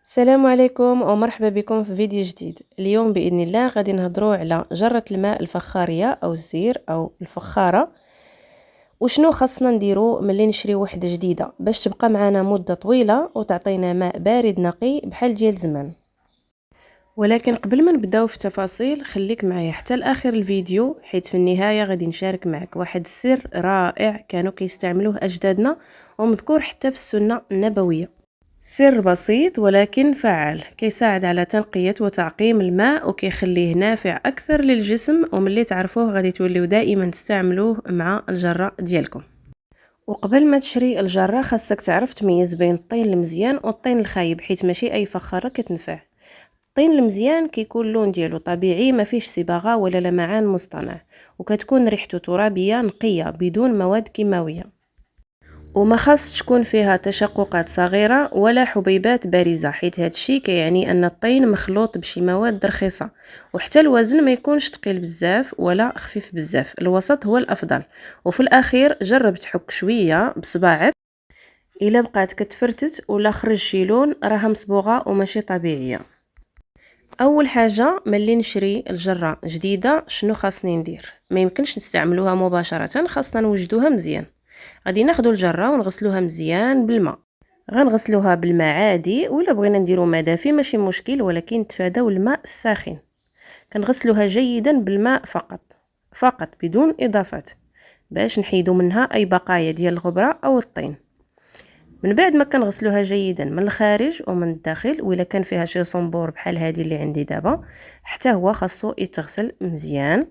السلام عليكم ومرحبا بكم في فيديو جديد. اليوم بإذن الله غادي نهضروا على جرة الماء الفخارية أو الزير أو الفخارة، وشنو خاصنا نديرو ملي نشري وحدة جديدة باش تبقى معنا مدة طويلة وتعطينا ماء بارد نقي بحال ديال زمان. ولكن قبل ما نبداو في التفاصيل خليك معايا حتى لاخر الفيديو، حيت في النهاية غادي نشارك معك واحد السر رائع كانوا كيستعملوه أجدادنا ومذكور حتى في السنة النبوية. سر بسيط ولكن فعال، كيساعد على تنقية وتعقيم الماء وكيخليه نافع أكثر للجسم، وملي تعرفوه غادي توليو دائما تستعملوه مع الجرة ديالكم. وقبل ما تشري الجرة خاصك تعرف تميز بين الطين المزيان والطين الخايب، حيت ماشي أي فخارة كتنفع. الطين المزيان كيكون اللون ديالو طبيعي، ما فيش صباغة ولا لمعان مصطنع، وكتكون ريحته ترابية نقية بدون مواد كيماوية، وما خاص تكون فيها تشققات صغيرة ولا حبيبات بارزة، حيث هادشي كيعني ان الطين مخلوط بشي مواد رخيصة. وحتى الوزن ما يكونش ثقيل بزاف ولا خفيف بزاف، الوسط هو الافضل. وفي الاخير جرب تحك شوية بصباعك، الا بقات كتفرتت ولا خرج شي لون راها مصبوغة وماشي طبيعية. اول حاجة ملي نشري الجرة جديدة شنو خاصني ندير؟ ما يمكنش نستعملوها مباشرة، خاصنا نوجدوها مزيان. غادي ناخدو الجرة ونغسلوها مزيان بالماء، غنغسلوها بالماء عادي، ولا بغينا نديرو ماء دافي ماشي مشكل، ولكن نتفاداو الماء الساخن. كنغسلوها جيدا بالماء فقط بدون اضافات، باش نحيدو منها اي بقايا ديال الغبرة او الطين. من بعد ما كنغسلوها جيدا من الخارج ومن الداخل، وإلا كان فيها شي صنبور بحال هذه اللي عندي دابا حتى هو خاصو يتغسل مزيان.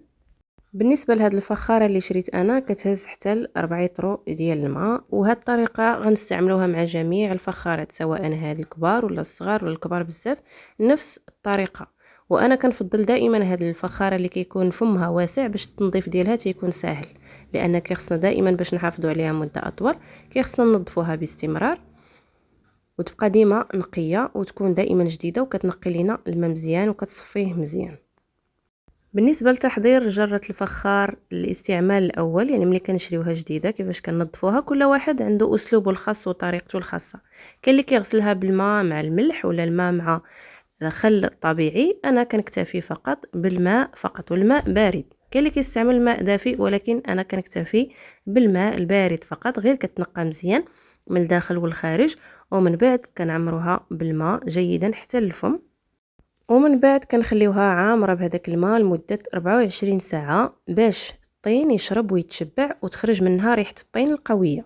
بالنسبه لهاد الفخاره اللي شريت انا كتهز حتى ل 4 لتر ديال الماء، وهاد الطريقه غنستعملوها مع جميع الفخارات سواء هاد الكبار ولا الصغار ولا الكبار بزاف، نفس الطريقه. وانا كنفضل دائما هاد الفخاره اللي كيكون فمها واسع باش التنظيف ديالها تيكون سهل، لان كيخصنا دائما باش نحافظوا عليها مده اطول كيخصنا ننظفوها باستمرار وتبقى ديما نقيه وتكون دائما جديده وكتنقي لنا الماء مزيان وكتصفيه مزيان. بالنسبه لتحضير جره الفخار الاستعمال الاول، يعني ملي كنشريوها جديده كيفاش كننظفوها، كل واحد عنده اسلوبه الخاص وطريقته الخاصه. كاين اللي كيغسلها بالماء مع الملح ولا الماء مع الخل الطبيعي، انا كنكتفي فقط بالماء فقط والماء بارد. كاين اللي كيستعمل الماء دافئ، ولكن انا كنكتفي بالماء البارد فقط، غير كتنقى مزيان من الداخل والخارج. ومن بعد كنعمروها بالماء جيدا حتى للفم، ومن بعد كنخليوها عامرة بهذاك الماء لمدة 24 ساعة باش الطين يشرب ويتشبع وتخرج منها ريحة الطين القوية.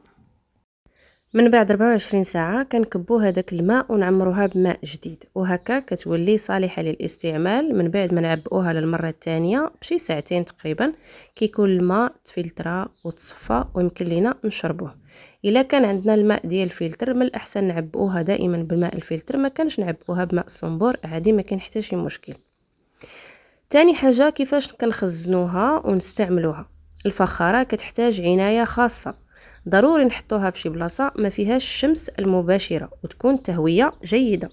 من بعد 24 ساعة كنكبو هذاك الماء ونعمروها بماء جديد، وهكا كتولي صالحة للاستعمال. من بعد ما نعبئوها للمرة الثانية بشي ساعتين تقريبا كيكون الماء تفلترا وتصفى ويمكن لينا نشربوه. الا كان عندنا الماء ديال الفلتر من الاحسن نعبئوها دائما بماء الفلتر، ما كانش نعبئوها بماء الصنبور عادي، ما كاين حتى شي مشكل. تاني حاجة كيفاش كنخزنوها ونستعملوها. الفخارة كتحتاج عناية خاصة، ضروري نحطوها في شي بلاصة ما فيهاش الشمس المباشرة وتكون تهوية جيدة.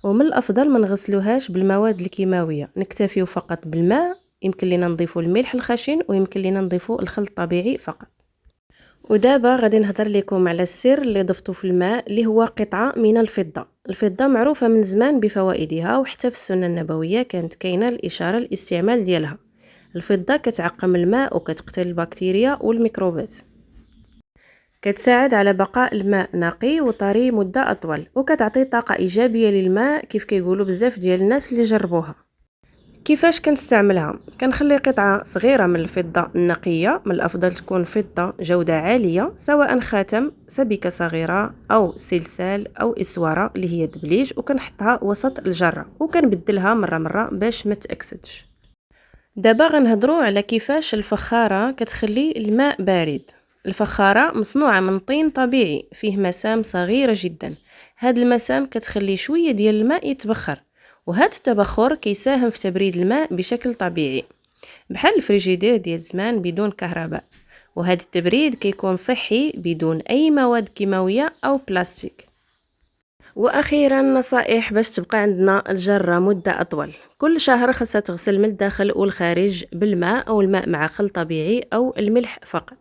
ومن الافضل ما نغسلوهاش بالمواد الكيماوية، نكتفيو فقط بالماء. يمكن لينا نضيفو الملح الخشن ويمكن لينا نضيفو الخل الطبيعي فقط. ودابا غادي نهضر لكم على السر اللي ضفتو في الماء، اللي هو قطعة من الفضة. الفضة معروفة من زمان بفوائدها، وحتى في السنة النبوية كانت كاينة الإشارة الاستعمال ديالها. الفضة كتعقم الماء وكتقتل البكتيريا والميكروبات، كتساعد على بقاء الماء نقي وطري مدة أطول، وكتعطي طاقة إيجابية للماء كيف كيقولوا بزاف ديال الناس اللي جربوها. كيفاش كنستعملها؟ كنخلي قطعة صغيرة من الفضة النقية، من الأفضل تكون فضة جودة عالية، سواء خاتم، سبيكة صغيرة أو سلسال أو إسوارة اللي هي دبليج، وكنحطها وسط الجرة وكنبدلها مرة باش ما تأكسدش. دابا غنهضروا على كيفاش الفخارة كتخلي الماء بارد. الفخارة مصنوعة من طين طبيعي فيه مسام صغيرة جدا. هاد المسام كتخلي شوية ديال الماء يتبخر، وهذا التبخر كيساهم في تبريد الماء بشكل طبيعي بحال الفريجيدير ديال زمان بدون كهرباء. وهذا التبريد كيكون صحي بدون اي مواد كيماويه او بلاستيك. واخيرا نصائح باش تبقى عندنا الجره مده اطول. كل شهر خاصها تغسل من الداخل والخارج بالماء او الماء مع خل طبيعي او الملح فقط.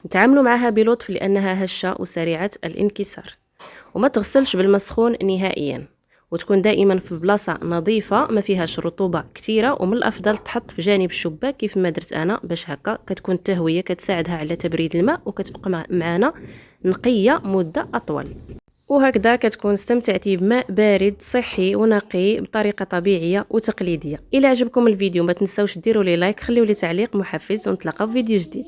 نتعاملوا معها بلطف لانها هشه وسريعه الانكسار، وما تغسلش بالماء سخون نهائيا. وتكون دائما في بلاصه نظيفه ما فيهاش رطوبه كثيره، ومن الافضل تحط في جانب الشباك كيف ما درت انا، باش هكا كتكون التهويه كتساعدها على تبريد الماء وكتبقى معنا نقيه مده اطول. وهكذا كتكون استمتعتي بماء بارد صحي ونقي بطريقه طبيعيه وتقليديه. الى عجبكم الفيديو ما تنساوش ديروا لي لايك، خليوا لي تعليق محفز، ونتلاقاو في فيديو جديد.